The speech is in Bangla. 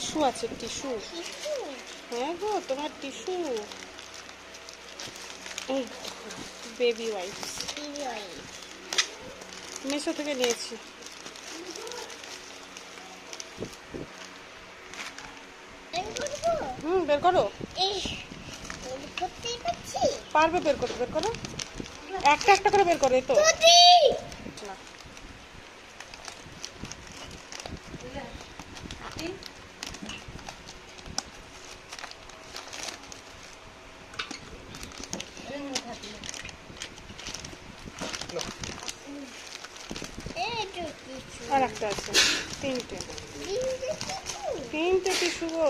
টিস্যু আছে, টিস্যু। হ্যাঁ গো, তোমার টিস্যু। বেবি ওয়াইপস মেশো থেকে নিয়েছি। বের করো। পারবে বের করো, বের করো। একটা একটা করে বের করো। এই তো না, আর একটা আছে। তিনটে টিস্যু গো।